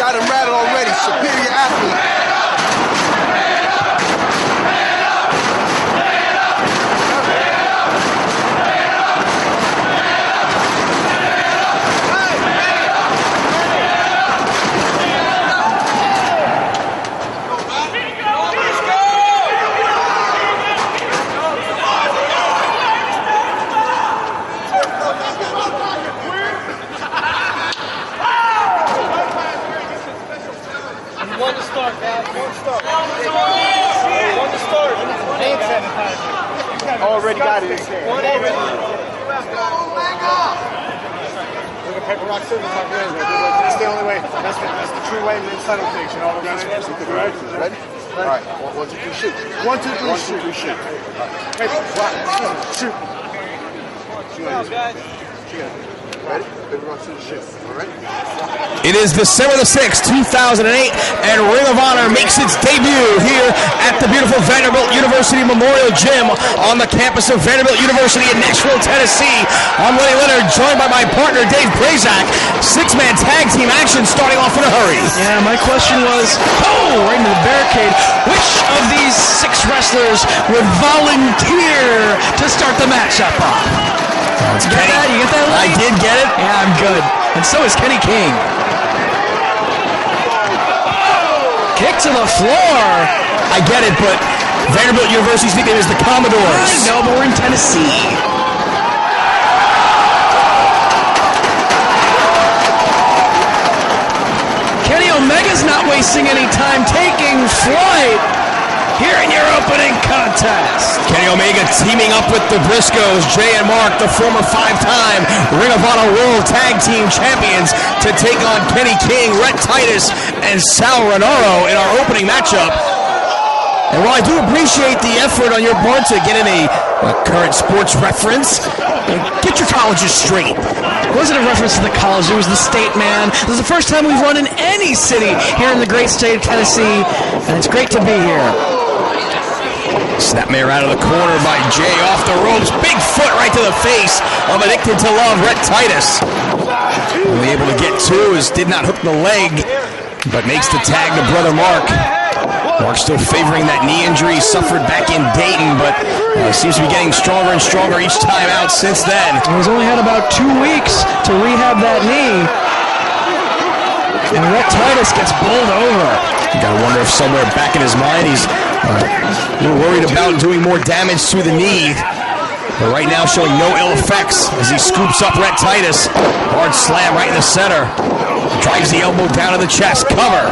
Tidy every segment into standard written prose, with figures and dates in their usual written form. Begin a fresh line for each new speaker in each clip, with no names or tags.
got him rattled already. Superior athlete.
Already got it in his hand. Look at paper, rock, scissors, my friends. That's the only way. That's the true way to settle things. You know what I'm saying?
Ready? All right. 1, 2, 3, shoot. 1, 2, 3, shoot.
Paper, rock, scissors, shoot.
Come on, guys. Ready? Paper, rock, scissors, shoot. All right.
It is December the 6th, 2008, and Ring of Honor makes its debut here at the beautiful Vanderbilt University Memorial Gym on the campus of Vanderbilt University in Nashville, Tennessee. I'm Lenny Leonard, joined by my partner, Dave Prazak. Six-man tag team action starting off in a hurry.
Yeah, my question was, right into the barricade, which of these 6 wrestlers would volunteer to start the matchup off? You get that? You get that, Lenny?
I did get it.
Yeah, I'm good. And so is Kenny King. Kick to the floor.
I get it, but Vanderbilt University's nickname is the Commodores.
I know, but we're in Tennessee. Kenny Omega's not wasting any time, taking flight here in your opening contest.
Kenny Omega teaming up with the Briscoes, Jay and Mark, the former 5-time Ring of Honor World Tag Team Champions, to take on Kenny King, Rhett Titus, and Sal Renaro in our opening matchup. And while I do appreciate the effort on your part to get in a current sports reference, get your colleges straight.
It wasn't a reference to the college, it was the state, man. This is the first time we've run in any city here in the great state of Tennessee, and it's great to be here.
Snapmare out of the corner by Jay off the ropes. Big foot right to the face of Addicted to Love, Rhett Titus. Only able to get 2 as did not hook the leg, but makes the tag to brother Mark. Mark still favoring that knee injury he suffered back in Dayton, but seems to be getting stronger and stronger each time out since then.
He's only had about 2 weeks to rehab that knee. And Rhett Titus gets bowled over.
You gotta wonder if somewhere back in his mind he's a little worried about doing more damage to the knee. But right now showing no ill effects as he scoops up Rhett Titus. Hard slam right in the center. Drives the elbow down to the chest. Cover.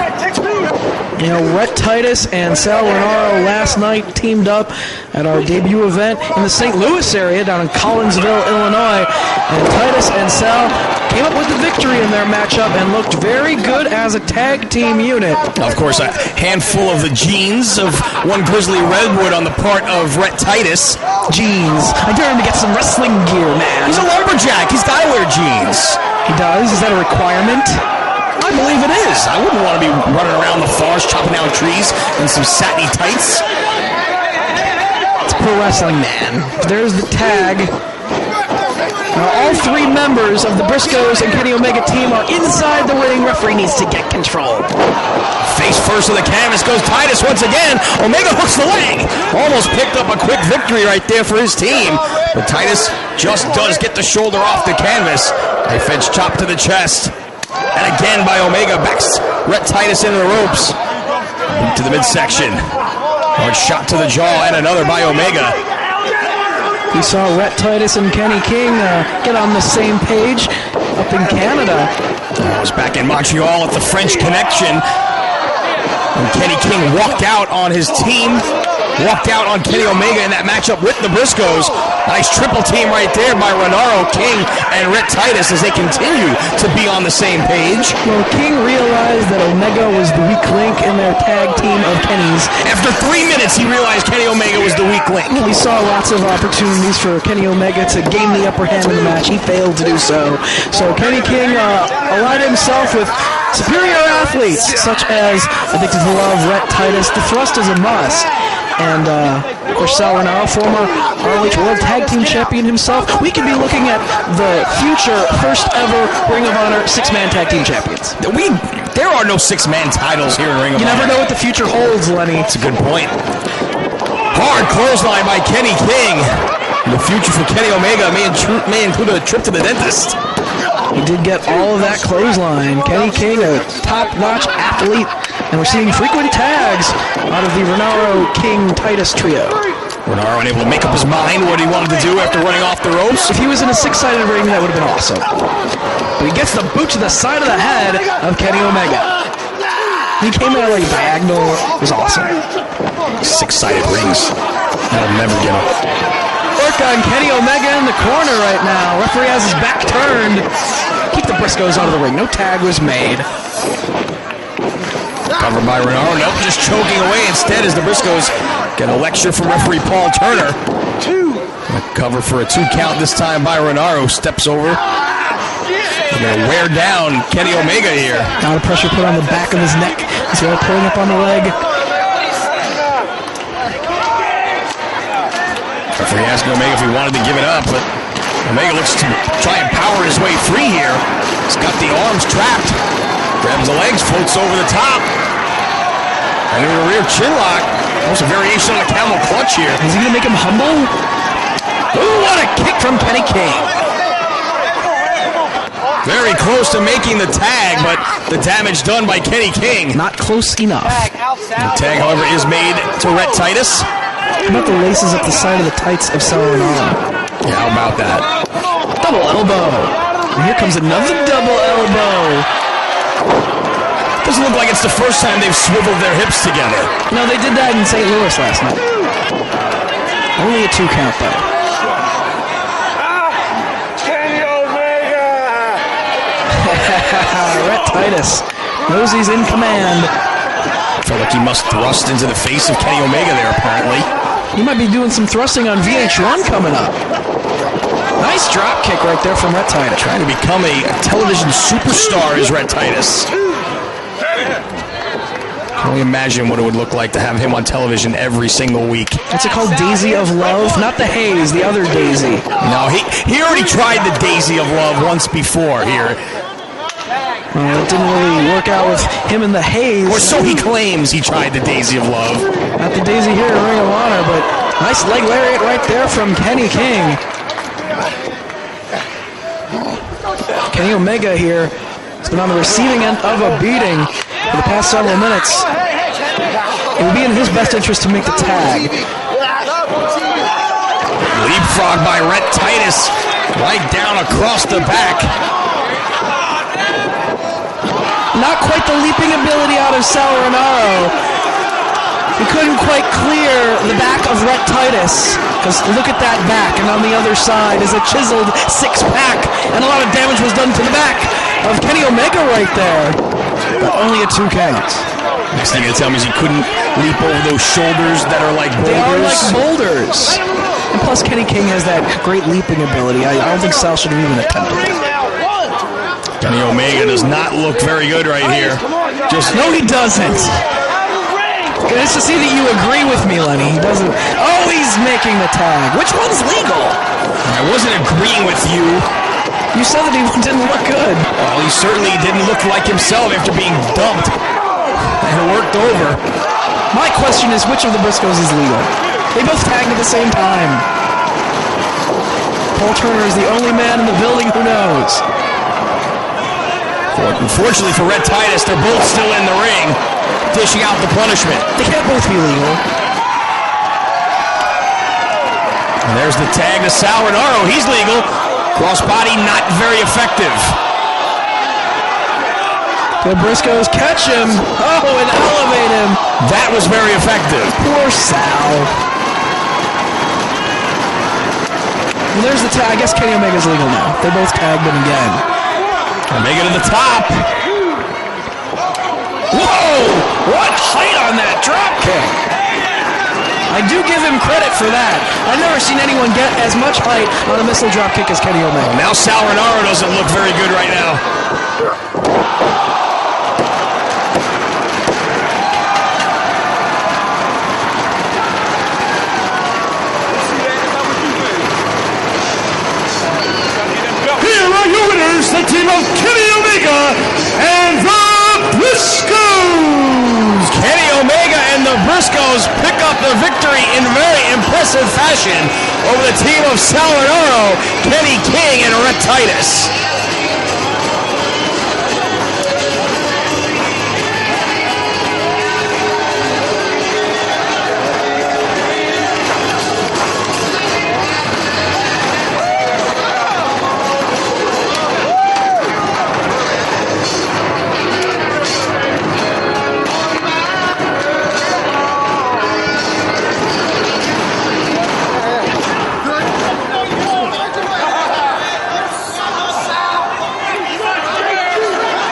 You know, Rhett Titus and Sal Renaro last night teamed up at our debut event in the St. Louis area down in Collinsville, Illinois. And Titus and Sal came up with the victory in their matchup and looked very good as a tag team unit.
Of course, a handful of the jeans of one Grizzly Redwood on the part of Rhett Titus.
Jeans. I dare him to get some wrestling gear, man.
He's a lumberjack. He's got to wear jeans.
He does? Is that a requirement?
I believe it is. I wouldn't want to be running around the forest chopping down trees in some satiny tights.
It's pro wrestling, man. There's the tag. Now, all 3 members of the Briscoes and Kenny Omega team are inside the ring. Referee needs to get control.
Face first of the canvas goes Titus once again. Omega hooks the leg. Almost picked up a quick victory right there for his team. But Titus just does get the shoulder off the canvas. A fence chop to the chest. And again by Omega, backs Rhett Titus into the ropes. Boot to the midsection. Hard shot to the jaw and another by Omega.
We saw Rhett Titus and Kenny King get on the same page up in Canada.
I was back in Montreal at the French Connection. And Kenny King walked out on his team, walked out on Kenny Omega in that matchup with the Briscoes. Nice triple team right there by Renaro, King, and Rhett Titus as they continue to be on the same page.
Well, King realized that Omega was the weak link in their tag team of Kenny's.
After 3 minutes, he realized Kenny Omega was the weak link.
We saw lots of opportunities for Kenny Omega to gain the upper hand in the match. He failed to do so. So Kenny King allied himself with superior athletes such as Addicted to Love, Rhett Titus. The thrust is a must. And, of course, Sal Renaro, former ROH World Tag Team Champion himself. We could be looking at the future first ever Ring of Honor 6-man Tag Team Champions.
There are no six-man titles here in Ring of Honor.
You never know what the future holds, Lenny.
That's a good point. Hard clothesline by Kenny King. The future for Kenny Omega may include a trip to the dentist.
He did get all of that clothesline. Kenny King, a top-notch athlete, and we're seeing frequent tags out of the Renaro King Titus trio.
Renaro unable to make up his mind what he wanted to do after running off the ropes.
If he was in a six-sided ring, that would have been awesome. But he gets the boot to the side of the head of Kenny Omega. He came out like diagonal. It was awesome.
Six-sided rings. That'll never get him.
Work on Kenny Omega in the corner right now. Referee has his back turned. Keep the Briscoes out of the ring. No tag was made.
Covered by Renaro. Nope, just choking away instead as the Briscoes get a lecture from referee Paul Turner. A cover for a 2 count this time by Renaro. Steps over. They're going to wear down Kenny Omega here.
A lot of pressure put on the back of his neck. He's all pulling up on the leg.
Referee asking Omega if he wanted to give it up, but Omega looks to try and power his way free here. He's got the arms trapped. Grabs the legs, floats over the top. And into a rear chin lock. Almost a variation on a camel clutch here.
Is he going to make him humble?
Ooh, what a kick from Kenny King. Very close to making the tag, but the damage done by Kenny King.
Not close enough.
The tag, however, is made to Rhett Titus.
How about the laces up the side of the tights of Sauronara?
Yeah, how about that?
Double elbow. And here comes another double elbow.
Doesn't look like it's the first time they've swiveled their hips together.
No, they did that in St. Louis last night. Only a 2 count, though.
Kenny Omega!
Rhett Titus knows he's in command.
Felt like he must thrust into the face of Kenny Omega there, apparently.
He might be doing some thrusting on VH1 coming up. Nice drop kick right there from Rhett Titus.
Trying to become a television superstar is Rhett Titus. Can only imagine what it would look like to have him on television every single week.
What's it called? Daisy of Love? Not the Haze, the other Daisy.
No, he already tried the Daisy of Love once before here.
It didn't really work out with him and the Haze.
Or so he claims he tried the Daisy of Love.
Not the Daisy here in Ring of Honor, but nice leg lariat right there from Kenny King. Kenny Omega here has been on the receiving end of a beating for the past several minutes. It would be in his best interest to make the tag.
Leapfrog by Rhett Titus right down across the back.
Not quite the leaping ability out of Sauronara. He couldn't quite clear the back of Rhett Titus. Because look at that back, and on the other side is a chiseled 6-pack. And a lot of damage was done to the back of Kenny Omega right there. But only a 2 count.
Next thing you're going to tell me is he couldn't leap over those shoulders that are like boulders.
They are like boulders. And plus Kenny King has that great leaping ability. I don't think Sal should have even attempted that.
Kenny Omega does not look very good right here.
No, he doesn't. It's to see that you agree with me, Lenny. He doesn't. Oh, he's making the tag. Which one's legal?
I wasn't agreeing with you.
You said that he didn't look good.
Well, he certainly didn't look like himself after being dumped and worked over.
My question is, which of the Briscoes is legal? They both tagged at the same time. Paul Turner is the only man in the building who knows.
Unfortunately for Rhett Titus, they're both still in the ring, dishing out the punishment.
They can't both be legal.
And there's the tag to Sauronara. He's legal. Crossbody not very effective.
The Briscoes catch him. Oh, and elevate him.
That was very effective.
Poor Sal. Well, there's the tag. I guess Kenny Omega's legal now. They both tagged him again.
Omega to the top. Whoa! What height on that drop kick?
I do give him credit for that. I've never seen anyone get as much height on a missile drop kick as Kenny Omega.
Well, now Sauronara doesn't look very good right now.
Here are your winners, the team of Kenny Omega and the
a victory in very impressive fashion over the team of Salvador, Kenny King, and Rhett Titus.